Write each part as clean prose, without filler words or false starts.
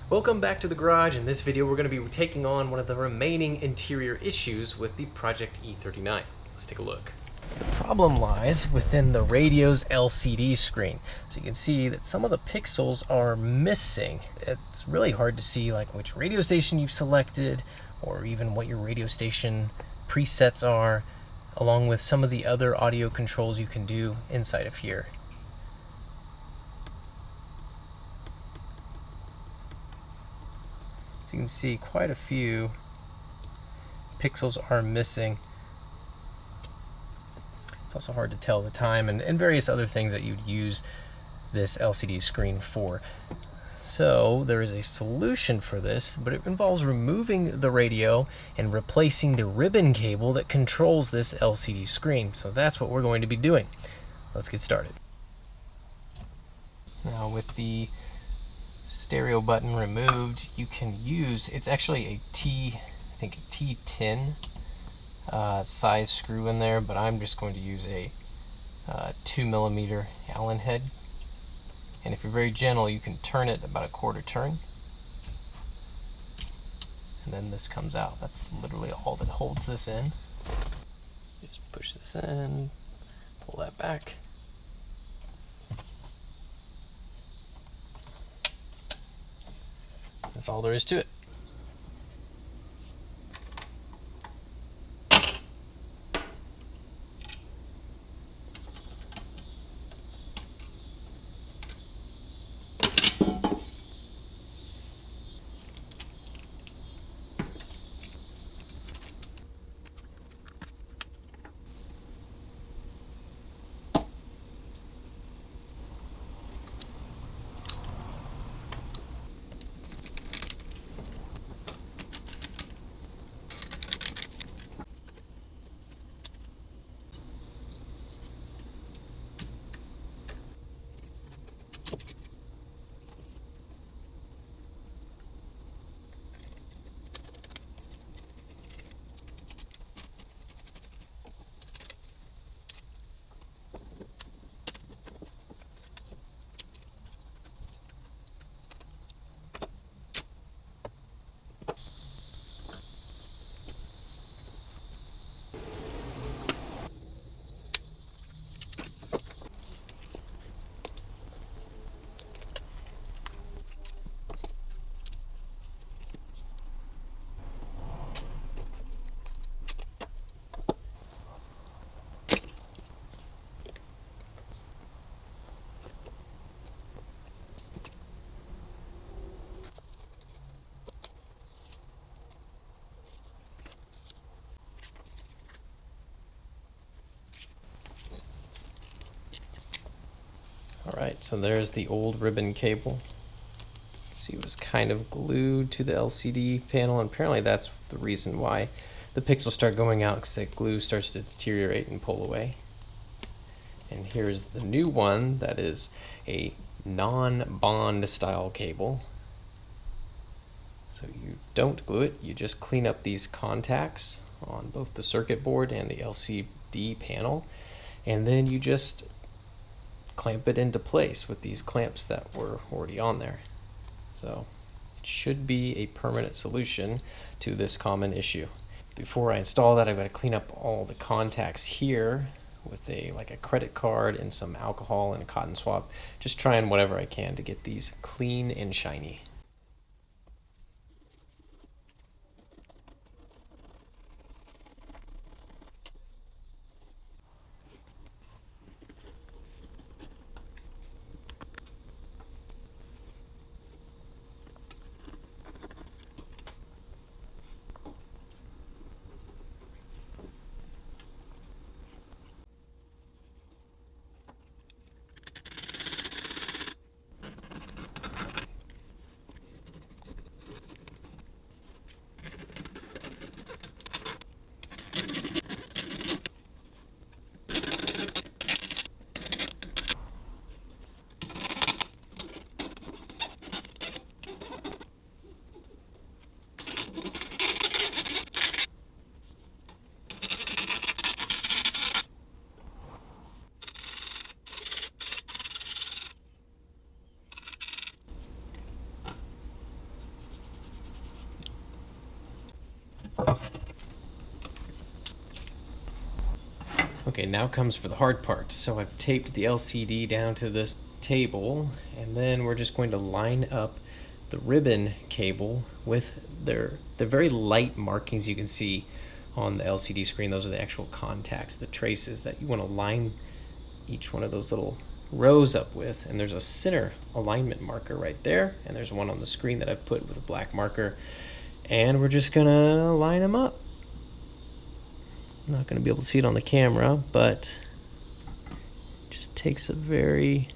Welcome back to the garage. In this video we're going to be taking on one of the remaining interior issues with the Project E39. Let's take a look. The problem lies within the radio's LCD screen. So you can see that some of the pixels are missing. It's really hard to see like which radio station you've selected or even what your radio station presets are, along with some of the other audio controls you can do inside of here. So you can see quite a few pixels are missing. It's also hard to tell the time and various other things that you'd use this LCD screen for. So there is a solution for this, but it involves removing the radio and replacing the ribbon cable that controls this LCD screen. So that's what we're going to be doing. Let's get started. Now with the stereo button removed, you can use, it's actually a T10 size screw in there, but I'm just going to use a 2mm Allen head. And if you're very gentle, you can turn it about a quarter turn, and then this comes out. That's literally all that holds this in. Just push this in, pull that back. That's all there is to it. Alright, so there's the old ribbon cable. See, it was kind of glued to the LCD panel, and apparently that's the reason why the pixels start going out, because that glue starts to deteriorate and pull away. And here's the new one that is a non-bond style cable. So you don't glue it, you just clean up these contacts on both the circuit board and the LCD panel, and then you just clamp it into place with these clamps that were already on there. So it should be a permanent solution to this common issue. Before I install that, I've got to clean up all the contacts here with a credit card and some alcohol and a cotton swab. Just trying whatever I can to get these clean and shiny. Okay, now comes for the hard part. So I've taped the LCD down to this table, and then we're just going to line up the ribbon cable with the very light markings you can see on the LCD screen. Those are the actual contacts, the traces that you want to line each one of those little rows up with. And there's a center alignment marker right there, and there's one on the screen that I've put with a black marker, and we're just gonna line them up. I'm not going to be able to see it on the camera, but it just takes a very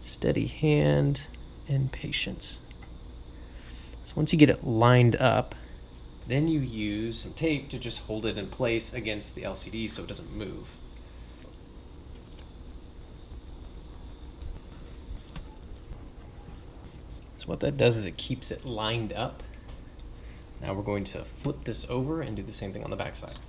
steady hand and patience. So once you get it lined up, then you use some tape to just hold it in place against the LCD so it doesn't move. So what that does is it keeps it lined up. Now we're going to flip this over and do the same thing on the back side.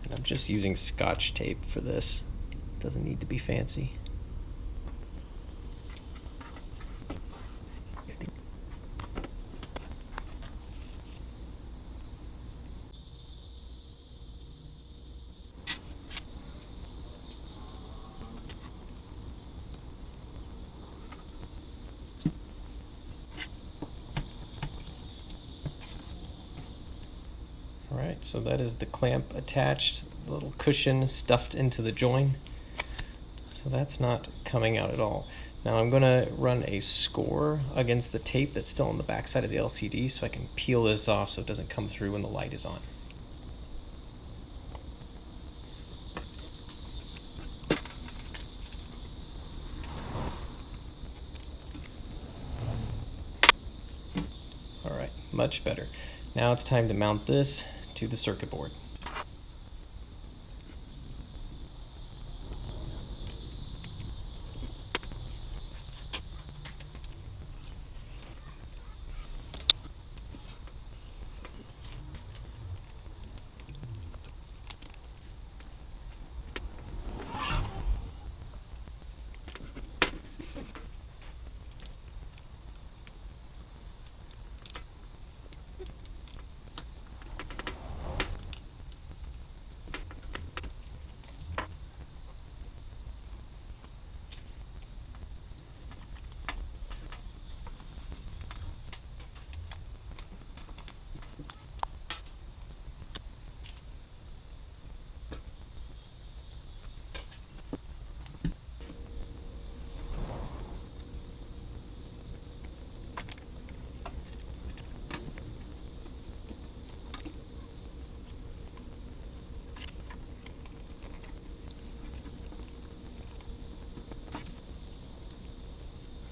And I'm just using Scotch tape for this. It doesn't need to be fancy. Alright, so that is the clamp attached, the little cushion stuffed into the join. So that's not coming out at all. Now I'm going to run a score against the tape that's still on the back side of the LCD so I can peel this off so it doesn't come through when the light is on. Alright, much better. Now it's time to mount this to the circuit board.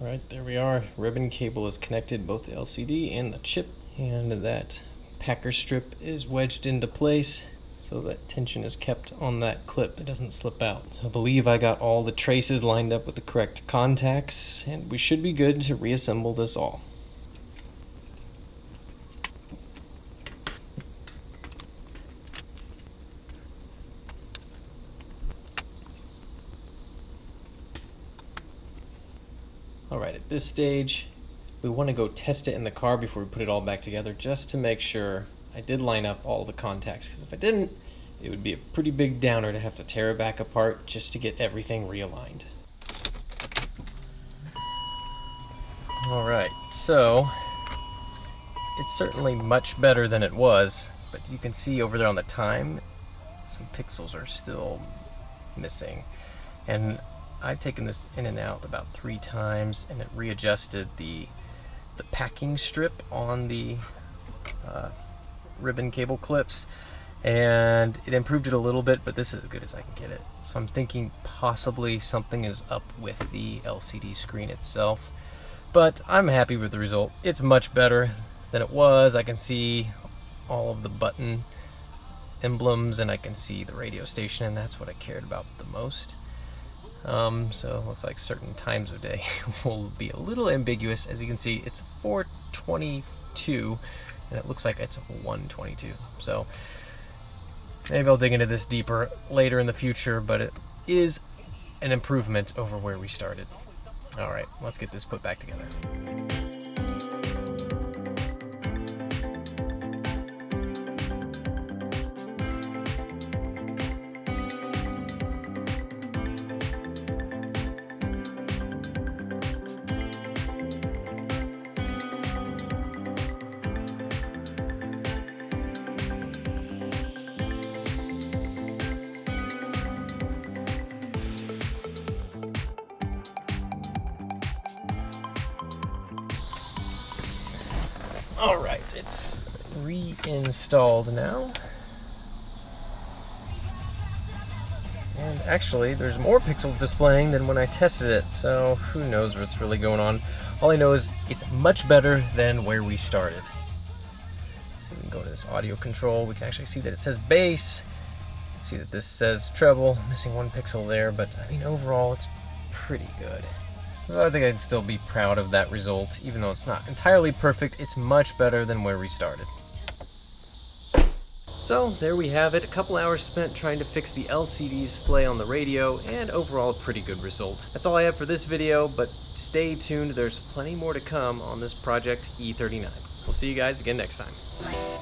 Alright, there we are. Ribbon cable is connected, both the LCD and the chip, and that packer strip is wedged into place so that tension is kept on that clip. It doesn't slip out. So I believe I got all the traces lined up with the correct contacts, and we should be good to reassemble this all. Alright, at this stage, we want to go test it in the car before we put it all back together, just to make sure I did line up all the contacts, because if I didn't, it would be a pretty big downer to have to tear it back apart just to get everything realigned. Alright, so it's certainly much better than it was, but you can see over there on the time, some pixels are still missing. And I've taken this in and out about 3 times, and it readjusted the packing strip on the ribbon cable clips, and it improved it a little bit, but this is as good as I can get it. So I'm thinking possibly something is up with the LCD screen itself, but I'm happy with the result. It's much better than it was. I can see all of the button emblems, and I can see the radio station, and that's what I cared about the most. So it looks like certain times of day will be a little ambiguous. As you can see, it's 4:22, and it looks like it's 1:22. So maybe I'll dig into this deeper later in the future, but it is an improvement over where we started. All right, let's get this put back together. Alright, it's reinstalled now. And actually, there's more pixels displaying than when I tested it, so who knows what's really going on. All I know is it's much better than where we started. So we can go to this audio control. We can actually see that it says bass. See that this says treble, missing 1 pixel there, but I mean overall it's pretty good. So I think I'd still be proud of that result, even though it's not entirely perfect. It's much better than where we started. So there we have it, a couple hours spent trying to fix the LCD display on the radio, and overall a pretty good result. That's all I have for this video, but stay tuned, there's plenty more to come on this project E39. We'll see you guys again next time.